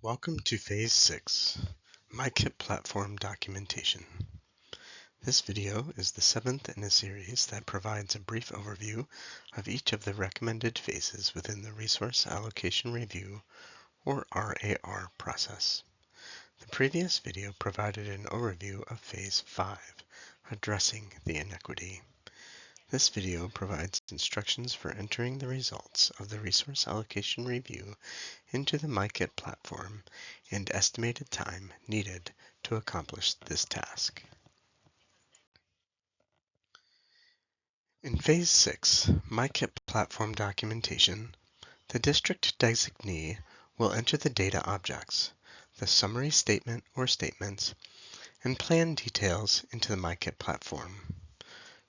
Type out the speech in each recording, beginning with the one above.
Welcome to Phase 6, MICIP Platform Documentation. This video is the 7th in a series that provides a brief overview of each of the recommended phases within the Resource Allocation Review, or RAR, process. The previous video provided an overview of Phase 5, addressing the inequity. This video provides instructions for entering the results of the Resource Allocation Review into the MICIP platform and estimated time needed to accomplish this task. In Phase 6, MICIP Platform Documentation, the district designee will enter the data objects, the summary statement or statements, and plan details into the MICIP platform.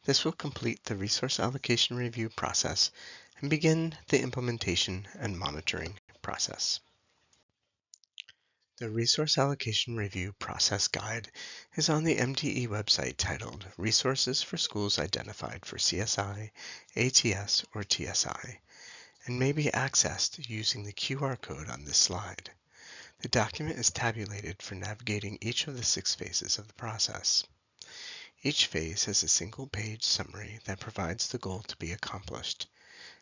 This will complete the Resource Allocation Review process and begin the implementation and monitoring process. The Resource Allocation Review Process Guide is on the MDE website titled Resources for Schools Identified for CSI, ATS, or TSI, and may be accessed using the QR code on this slide. The document is tabulated for navigating each of the 6 phases of the process. Each phase has a single-page summary that provides the goal to be accomplished,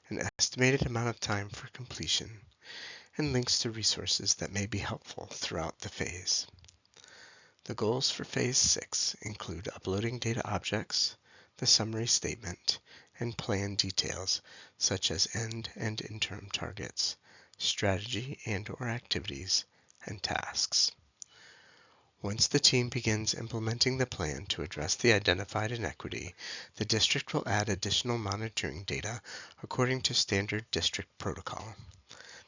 an estimated amount of time for completion, and links to resources that may be helpful throughout the phase. The goals for Phase 6 include uploading data objects, the summary statement, and plan details such as end and interim targets, strategy and/or activities, and tasks. Once the team begins implementing the plan to address the identified inequity, the district will add additional monitoring data according to standard district protocol.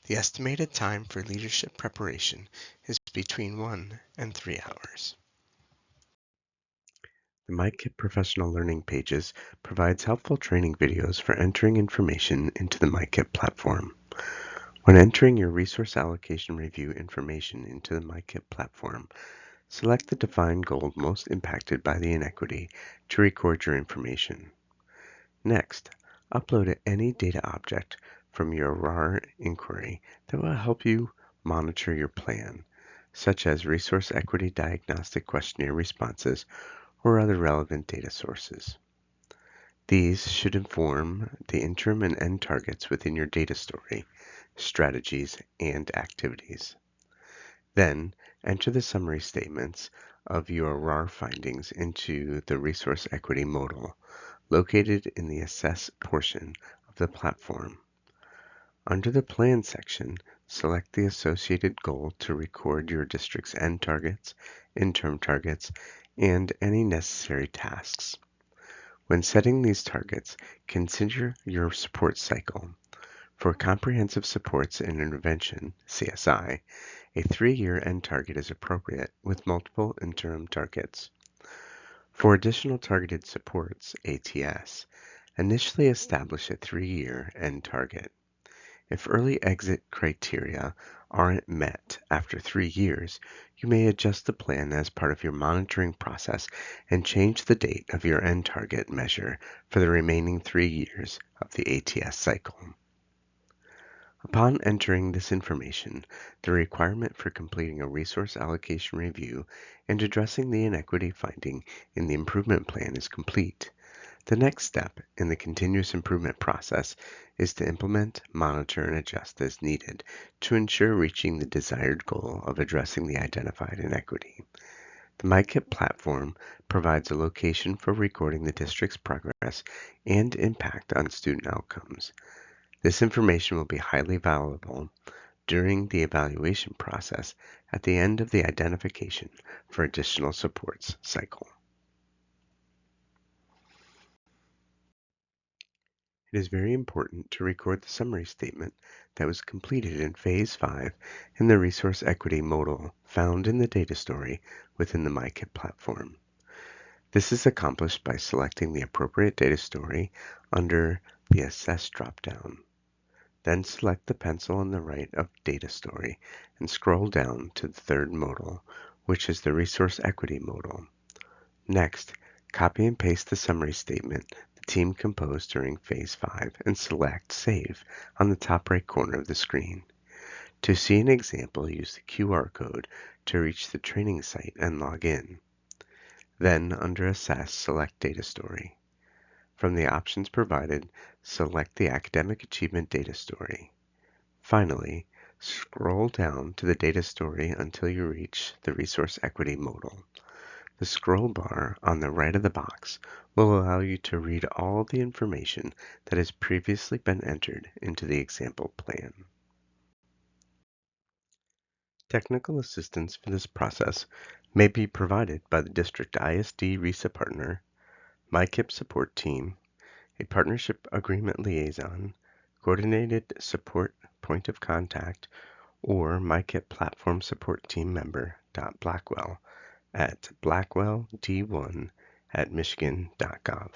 The estimated time for leadership preparation is between 1 and 3 hours. The MICIP Professional Learning Pages provides helpful training videos for entering information into the MICIP platform. When entering your Resource Allocation Review information into the MICIP platform, select the defined goal most impacted by the inequity to record your information. Next, upload any data object from your RAR inquiry that will help you monitor your plan, such as Resource Equity Diagnostic Questionnaire responses or other relevant data sources. These should inform the interim and end targets within your data story, strategies, and activities. Then, enter the summary statements of your RAR findings into the Resource Equity modal, located in the Assess portion of the platform. Under the Plan section, select the associated goal to record your district's end targets, interim targets, and any necessary tasks. When setting these targets, consider your support cycle. For Comprehensive Supports and Intervention, CSI, a 3-year end target is appropriate with multiple interim targets. For Additional Targeted Supports, ATS, initially establish a 3-year end target. If early exit criteria aren't met after 3 years, you may adjust the plan as part of your monitoring process and change the date of your end target measure for the remaining 3 years of the ATS cycle. Upon entering this information, the requirement for completing a resource allocation review and addressing the inequity finding in the improvement plan is complete. The next step in the continuous improvement process is to implement, monitor, and adjust as needed to ensure reaching the desired goal of addressing the identified inequity. The MICIP platform provides a location for recording the district's progress and impact on student outcomes. This information will be highly valuable during the evaluation process at the end of the identification for additional supports cycle. It is very important to record the summary statement that was completed in Phase 5 in the Resource Equity modal found in the data story within the MICIP platform. This is accomplished by selecting the appropriate data story under the Assess dropdown. Then select the pencil on the right of Data Story and scroll down to the 3rd modal, which is the Resource Equity modal. Next, copy and paste the summary statement the team composed during Phase 5 and select Save on the top right corner of the screen. To see an example, use the QR code to reach the training site and log in. Then, under Assess, select Data Story. From the options provided, select the Academic Achievement Data Story. Finally, scroll down to the data story until you reach the Resource Equity modal. The scroll bar on the right of the box will allow you to read all the information that has previously been entered into the example plan. Technical assistance for this process may be provided by the District ISD RESA partner, MICIP support team, a partnership agreement liaison, coordinated support point of contact, or MICIP platform support team member. Blackwell at blackwelld1@michigan.gov.